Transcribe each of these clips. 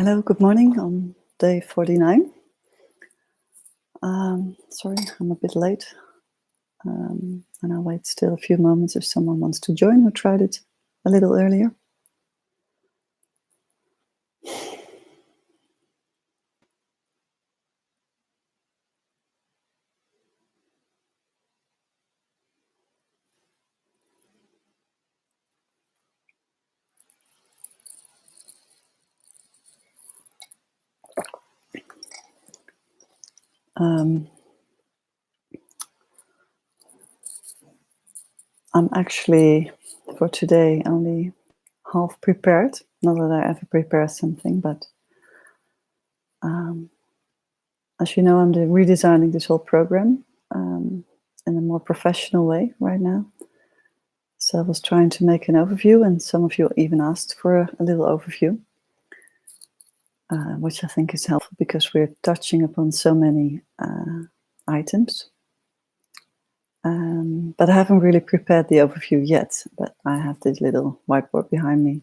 Hello, good morning on day 49. Sorry, I'm a bit late. And I'll wait still a few moments if someone wants to join who tried it a little earlier. I'm actually, for today, only half prepared. Not that I ever prepare something, but as you know, I'm redesigning this whole program in a more professional way right now. So I was trying to make an overview, and some of you even asked for a little overview, which I think is helpful because we're touching upon so many items. But I haven't really prepared the overview yet, but I have this little whiteboard behind me,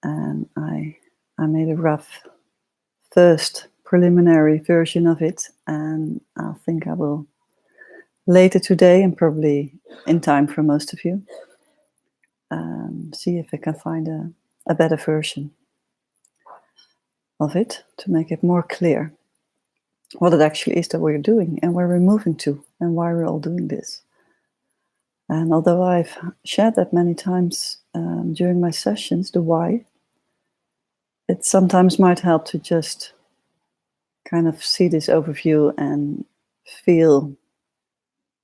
and I made a rough first preliminary version of it, and I think I will later today, and probably in time for most of you, see if I can find a better version of it to make it more clear what it actually is that we're doing and where we're moving to and why we're all doing this. And although I've shared that many times during my sessions, the why, it sometimes might help to just kind of see this overview and feel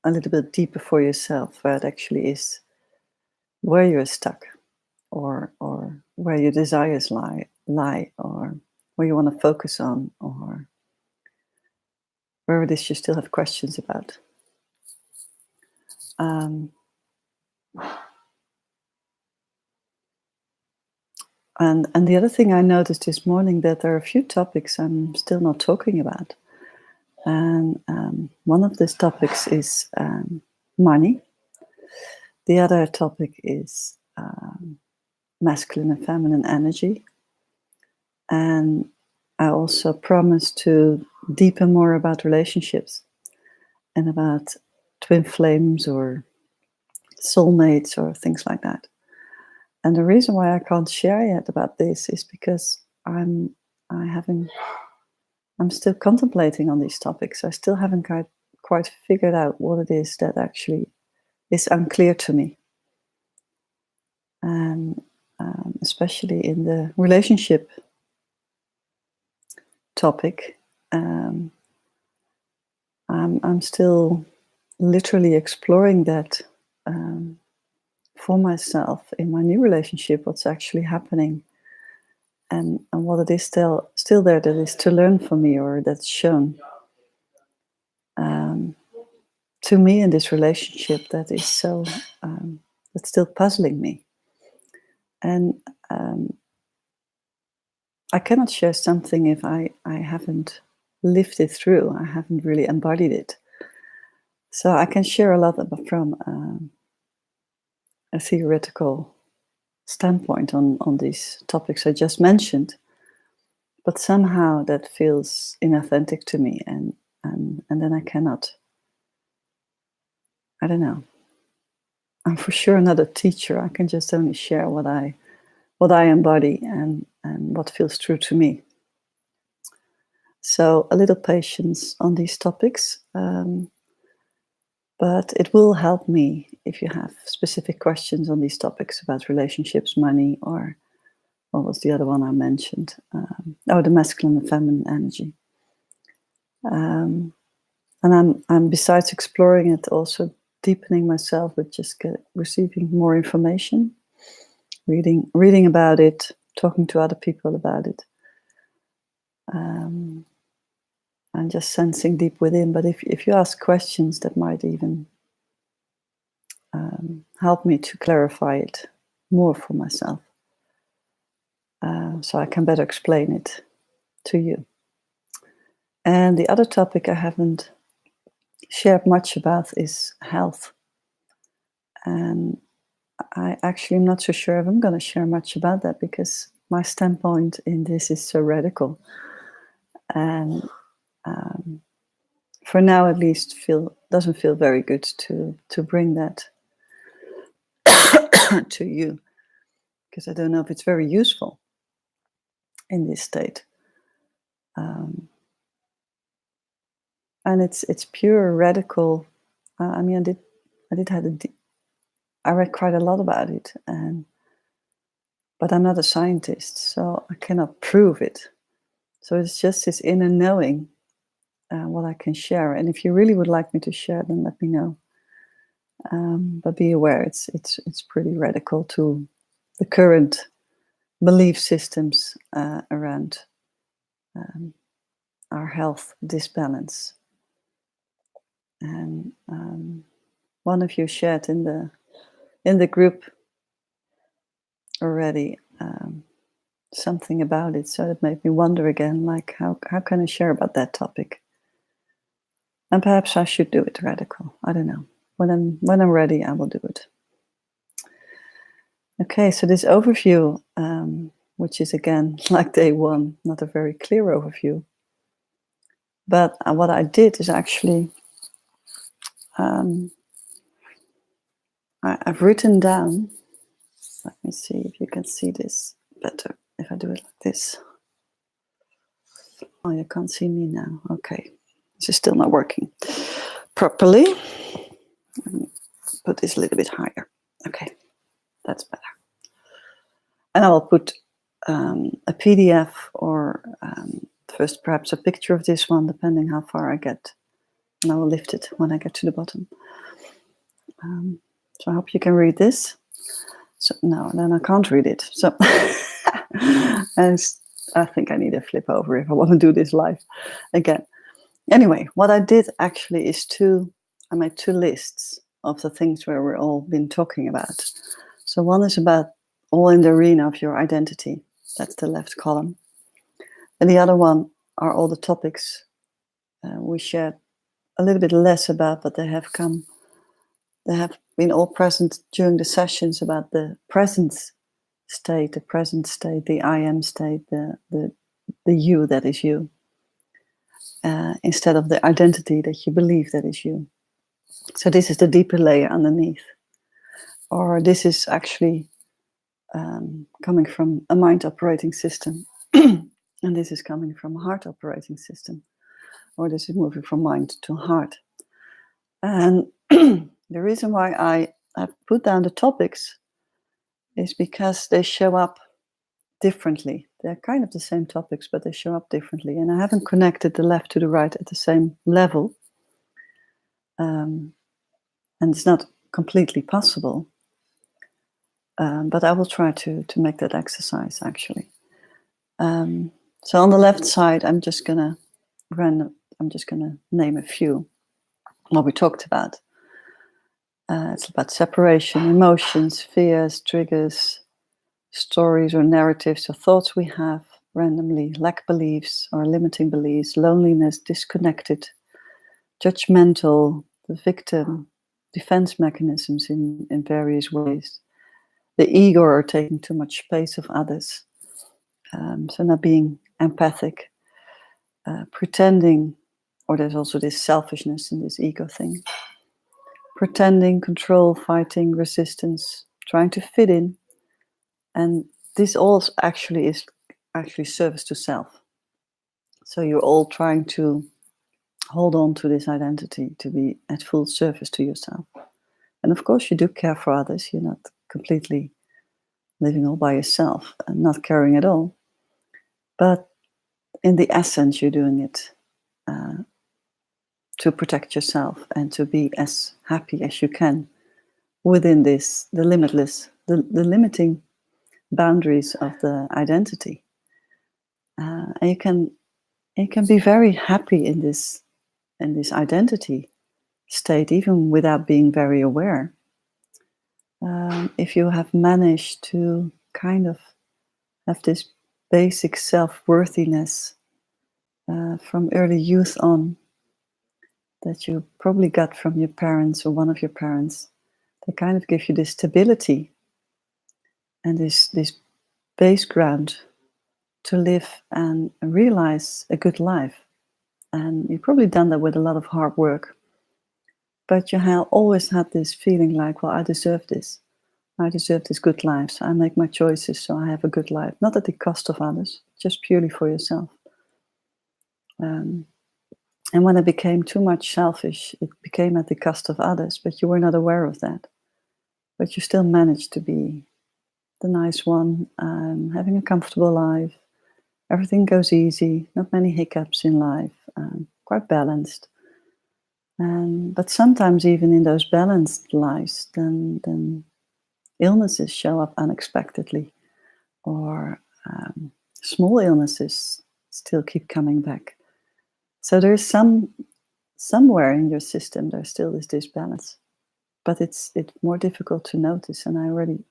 a little bit deeper for yourself where it actually is, where you're stuck, or where your desires lie, or where you want to focus on, or where it is you still have questions about. And the other thing I noticed this morning, that there are a few topics I'm still not talking about. And one of these topics is money. The other topic is masculine and feminine energy. And I also promised to deepen more about relationships and about twin flames or soulmates or things like that. And the reason why I can't share yet about this is because I'm still contemplating on these topics. I still haven't quite figured out what it is that actually is unclear to me. And especially in the relationship topic, I'm still literally exploring that for myself in my new relationship, what's actually happening, and what it is still there that is to learn for me, or that's shown to me in this relationship that is so that's still puzzling me. And I cannot share something if I haven't lived it through. I haven't really embodied it. So I can share a lot from a theoretical standpoint on these topics I just mentioned, but somehow that feels inauthentic to me, and then I cannot. I don't know. I'm for sure not a teacher. I can just only share what I embody and what feels true to me. So a little patience on these topics, but it will help me if you have specific questions on these topics about relationships, money, or what was the other one I mentioned? The masculine and feminine energy. And I'm besides exploring it, also deepening myself with just receiving more information, reading about it, talking to other people about it, and just sensing deep within. But if you ask questions, that might even help me to clarify it more for myself, so I can better explain it to you. And the other topic I haven't shared much about is health. And I actually am not so sure if I'm going to share much about that, because my standpoint in this is so radical, and for now at least doesn't feel very good to bring that to you, because I don't know if it's very useful in this state. And it's pure radical. I mean, I read quite a lot about it, but I'm not a scientist, so I cannot prove it. So it's just this inner knowing what I can share. And if you really would like me to share, then let me know. But be aware, it's pretty radical to the current belief systems around our health disbalance. And one of you shared in the group already something about it, so it made me wonder again, like how can I share about that topic? And perhaps I should do it radical. I don't know. When I'm ready, I will do it. Okay, so this overview, which is again like day one, not a very clear overview. But what I did is actually I've written down. Let me see if you can see this better if I do it like this. Oh, you can't see me now. Okay, this is still not working properly. Let me put this a little bit higher. Okay, that's better. And I will put a PDF or first perhaps a picture of this one, depending how far I get. And I will lift it when I get to the bottom. So I hope you can read this. So no, then I can't read it. So I think I need to flip over if I want to do this live again. Anyway, what I did actually is I made two lists of the things where we're all been talking about. So one is about all in the arena of your identity. That's the left column. And the other one are all the topics we shared a little bit less about, but they have been all present during the sessions about the present state, the I am state, the you that is you, instead of the identity that you believe that is you. So this is the deeper layer underneath. Or this is actually coming from a mind operating system. And this is coming from a heart operating system. Or this is moving from mind to heart. And the reason why I put down the topics is because they show up differently. They're kind of the same topics, but they show up differently. And I haven't connected the left to the right at the same level. And it's not completely possible. But I will try to make that exercise, actually. So on the left side, I'm just gonna name a few what we talked about. It's about separation, emotions, fears, triggers, stories or narratives or thoughts we have randomly, lack beliefs or limiting beliefs, loneliness, disconnected, judgmental, the victim, defense mechanisms in various ways, the ego or taking too much space of others, so not being empathic, pretending, or there's also this selfishness in this ego thing, pretending, control, fighting, resistance, trying to fit in. And this all actually service to self. So you're all trying to hold on to this identity to be at full service to yourself. And of course you do care for others. You're not completely living all by yourself and not caring at all. But in the essence, you're doing it to protect yourself and to be as happy as you can within the limiting boundaries of the identity. And you can be very happy in this identity state, even without being very aware. If you have managed to kind of have this basic self-worthiness from early youth on, that you probably got from your parents or one of your parents, they kind of give you this stability and this base ground to live and realize a good life. And you've probably done that with a lot of hard work. But you have always had this feeling like, well, I deserve this. I deserve this good life. So I make my choices so I have a good life. Not at the cost of others, just purely for yourself. And when it became too much selfish, it became at the cost of others, but you were not aware of that. But you still managed to be the nice one, having a comfortable life. Everything goes easy, not many hiccups in life, quite balanced. But sometimes even in those balanced lives, then illnesses show up unexpectedly, or small illnesses still keep coming back. So there's somewhere in your system there's still this disbalance, but it's more difficult to notice. And I already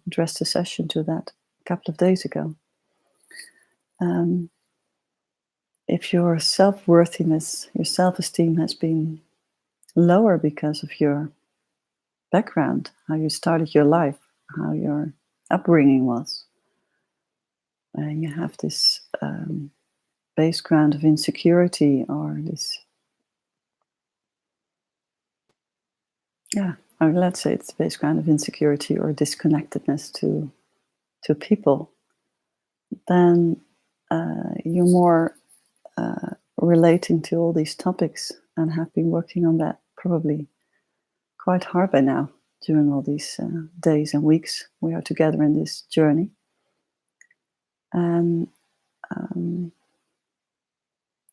addressed a session to that a couple of days ago. If your self-worthiness, your self-esteem has been lower because of your background, how you started your life, how your upbringing was, and you have this base ground of insecurity, or this, or let's say it's base ground of insecurity or disconnectedness to people, then you're more relating to all these topics and have been working on that probably quite hard by now during all these days and weeks we are together in this journey. And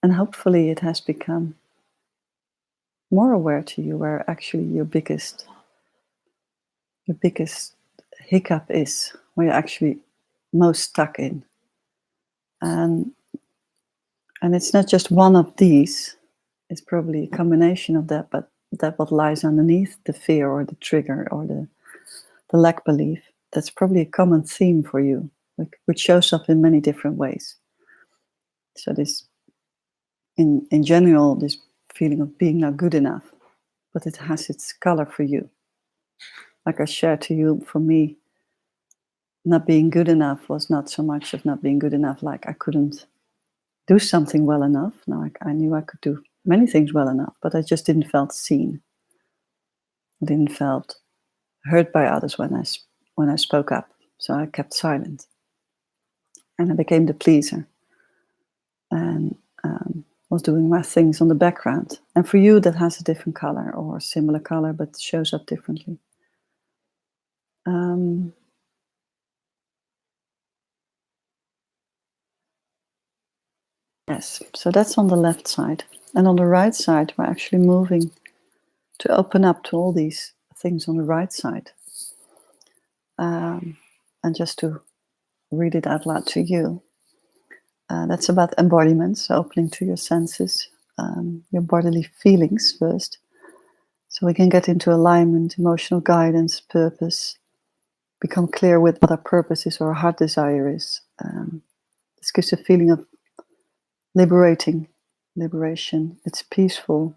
hopefully it has become more aware to you where actually your biggest hiccup is, where you're actually most stuck in. And it's not just one of these, it's probably a combination of that, but that what lies underneath the fear or the trigger or the lack belief, that's probably a common theme for you, which shows up in many different ways. So this, in general, this feeling of being not good enough, but it has its color for you. Like I shared to you, for me, not being good enough was not so much of not being good enough, like I couldn't do something well enough. No, I knew I could do many things well enough, but I just didn't felt seen. I didn't felt heard by others when I spoke up. So I kept silent. And I became the pleaser. And was doing my things on the background. And for you, that has a different color or similar color, but shows up differently. Yes, so that's on the left side. And on the right side, we're actually moving to open up to all these things on the right side. And just to read it out loud to you, that's about embodiment, so opening to your senses, your bodily feelings first, so we can get into alignment, emotional guidance, purpose, become clear with what our purpose is or our heart desire is. This gives a feeling of liberation. It's peaceful.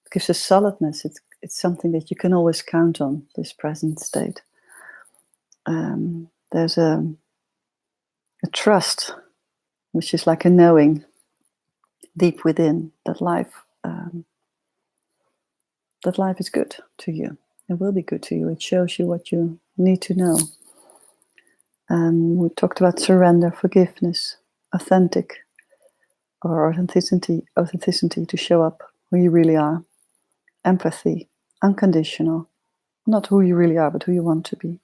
It gives a solidness. It's something that you can always count on, this present state. There's a trust, which is like a knowing deep within that life is good to you. It will be good to you. It shows you what you need to know. We talked about surrender, forgiveness, authenticity to show up who you really are, empathy, unconditional, not who you really are, but who you want to be,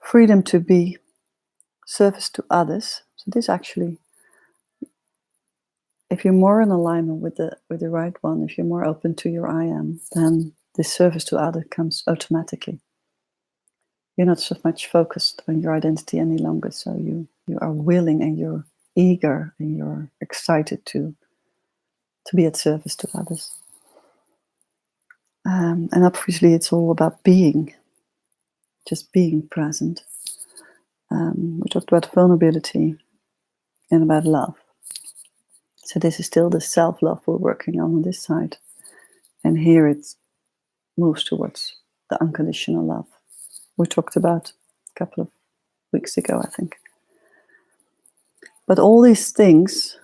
freedom to be, service to others. So this actually, if you're more in alignment with the right one, if you're more open to your I am, then this service to others comes automatically. You're not so much focused on your identity any longer, so you are willing and you're eager and you're excited to be at service to others. And obviously it's all about being, just being present. We talked about vulnerability and about love. So this is still the self-love we're working on this side. And here it moves towards the unconditional love we talked about a couple of weeks ago, I think. But all these things,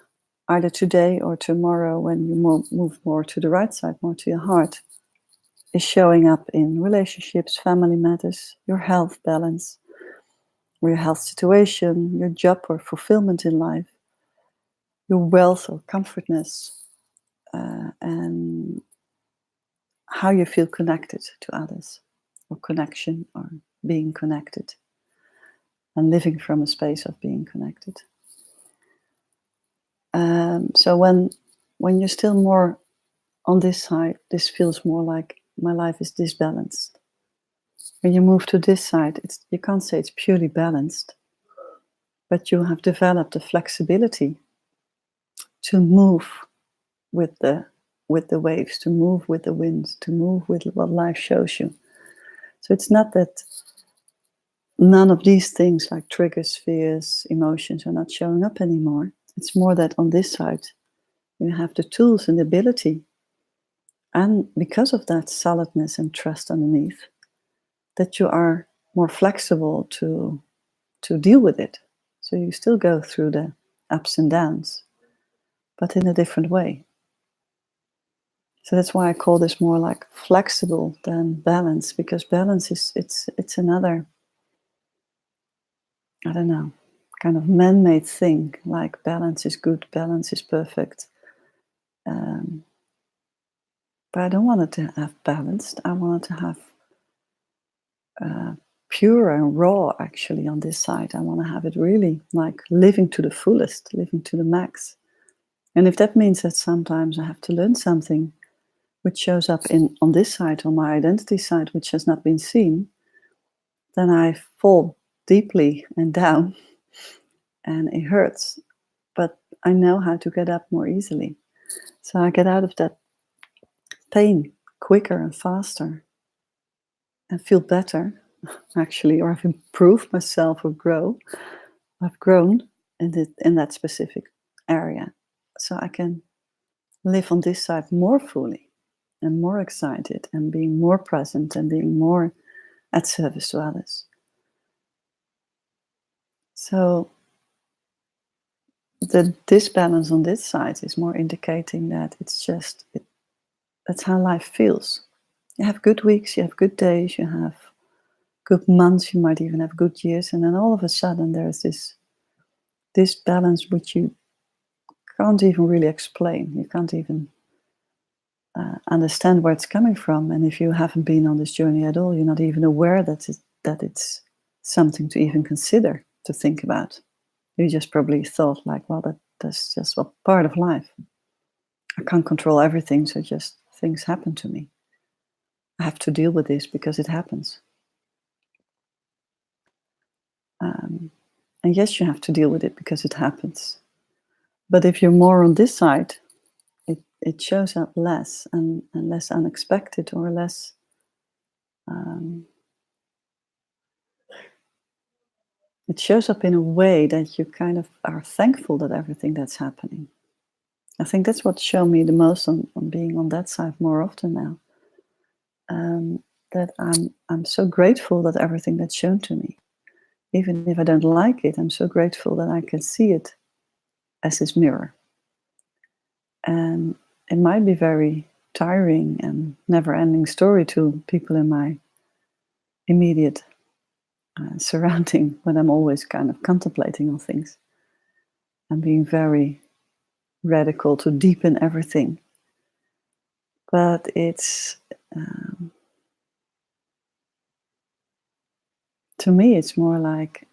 either today or tomorrow, when you move more to the right side, more to your heart, is showing up in relationships, family matters, your health balance, your health situation, your job or fulfillment in life, your wealth or comfortness, and how you feel connected to others, or connection, or being connected, and living from a space of being connected. So when you're still more on this side, this feels more like my life is disbalanced. When you move to this side, you can't say it's purely balanced, but you have developed the flexibility to move with the waves, to move with the winds, to move with what life shows you. So it's not that none of these things like triggers, fears, emotions are not showing up anymore. It's more that on this side, you have the tools and the ability, and because of that solidness and trust underneath, that you are more flexible to deal with it. So you still go through the ups and downs, but in a different way. So that's why I call this more like flexible than balance, because balance is it's another, I don't know, kind of man-made thing. Like balance is good, balance is perfect. But I don't want it to have balanced. I want it to have pure and raw, actually, on this side. I want to have it really like living to the fullest, living to the max. And if that means that sometimes I have to learn something which shows up on this side, on my identity side, which has not been seen, then I fall deeply and down, and it hurts. But I know how to get up more easily. So I get out of that pain quicker and faster and feel better, actually, or I've improved myself or I've grown in that specific area. So I can live on this side more fully and more excited and being more present and being more at service to others. So the disbalance on this side is more indicating that that's how life feels. You have good weeks, you have good days, you have good months, you might even have good years, and then all of a sudden there's this balance which you can't even really explain. You can't even understand where it's coming from. And if you haven't been on this journey at all, you're not even aware that it's something to even consider, to think about. You just probably thought like, well, that's just a part of life. I can't control everything, so just things happen to me. I have to deal with this because it happens. And yes, you have to deal with it because it happens. But if you're more on this side, it shows up less and less unexpected, or less it shows up in a way that you kind of are thankful that everything that's happening. I think that's what showed me the most on being on that side more often now. That I'm so grateful that everything that's shown to me, even if I don't like it, I'm so grateful that I can see it as this mirror. And it might be very tiring and never-ending story to people in my immediate surrounding, when I'm always kind of contemplating on things and being very radical to deepen everything. But it's to me, it's more like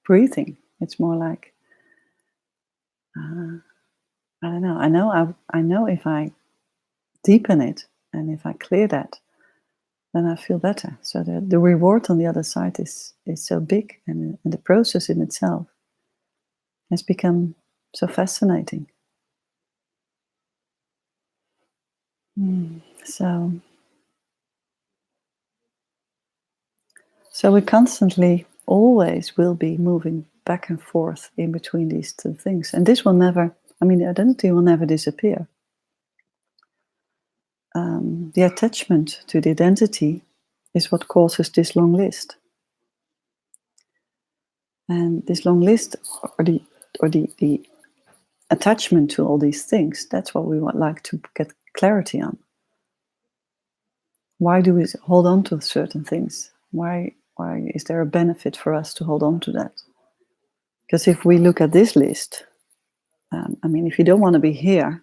breathing. It's more like I don't know. I know if I deepen it and if I clear that, then I feel better. So the reward on the other side is so big, and the process in itself has become so fascinating. So we constantly, always will be moving back and forth in between these two things. And this will never, the identity will never disappear. The attachment to the identity is what causes this long list. And this long list, or the attachment to all these things, that's what we would like to get clarity on. Why do we hold on to certain things? Why is there a benefit for us to hold on to that? Because if we look at this list, if you don't want to be here,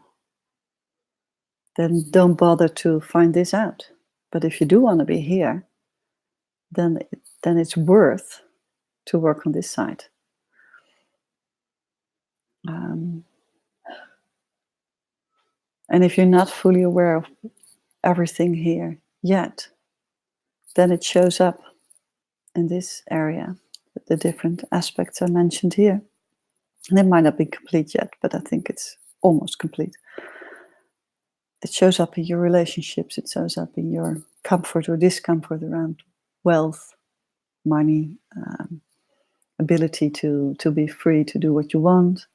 then don't bother to find this out. But if you do want to be here, then it's worth to work on this side. And if you're not fully aware of everything here yet, then it shows up in this area, the different aspects I mentioned here. And it might not be complete yet, but I think it's almost complete. It shows up in your relationships. It shows up in your comfort or discomfort around wealth, money, ability to be free to do what you want,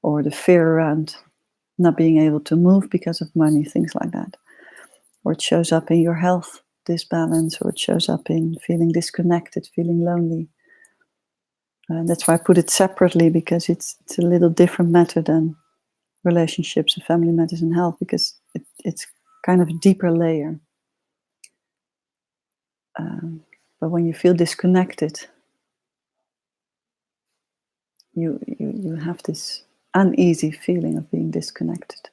or the fear around not being able to move because of money, things like that. Or it shows up in your health disbalance, or it shows up in feeling disconnected, feeling lonely. And that's why I put it separately, because it's a little different matter than relationships and family matters and health, because it's kind of a deeper layer. But when you feel disconnected, you have this uneasy feeling of being disconnected.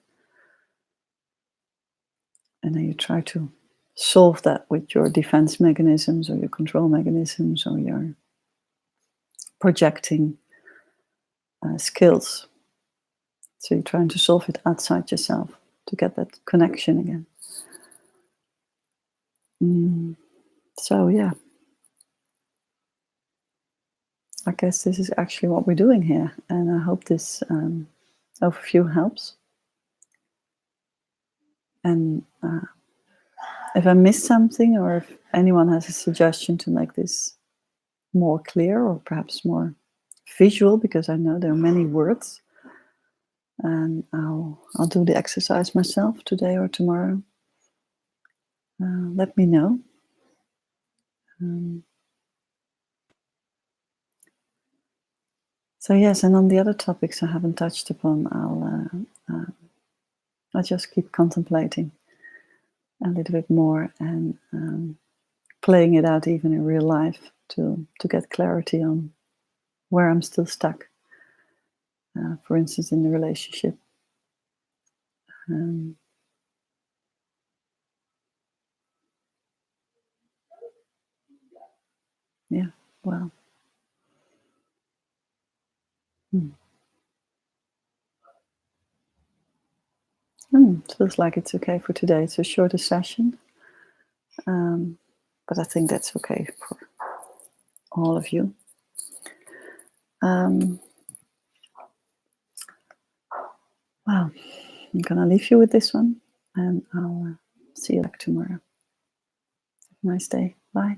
And then you try to solve that with your defense mechanisms or your control mechanisms or your projecting skills. So you're trying to solve it outside yourself to get that connection again. So yeah, I guess this is actually what we're doing here, and I hope this overview helps. And if I missed something, or if anyone has a suggestion to make this more clear or perhaps more visual, because I know there are many words, and I'll do the exercise myself today or tomorrow. Let me know. So yes, and on the other topics I haven't touched upon, I'll just keep contemplating a little bit more and playing it out even in real life to get clarity on where I'm still stuck. For instance, in the relationship. Yeah, well. It feels like it's okay for today. It's a shorter session. But I think that's okay for all of you. Well, I'm gonna leave you with this one, and I'll see you back tomorrow. Have a nice day. Bye.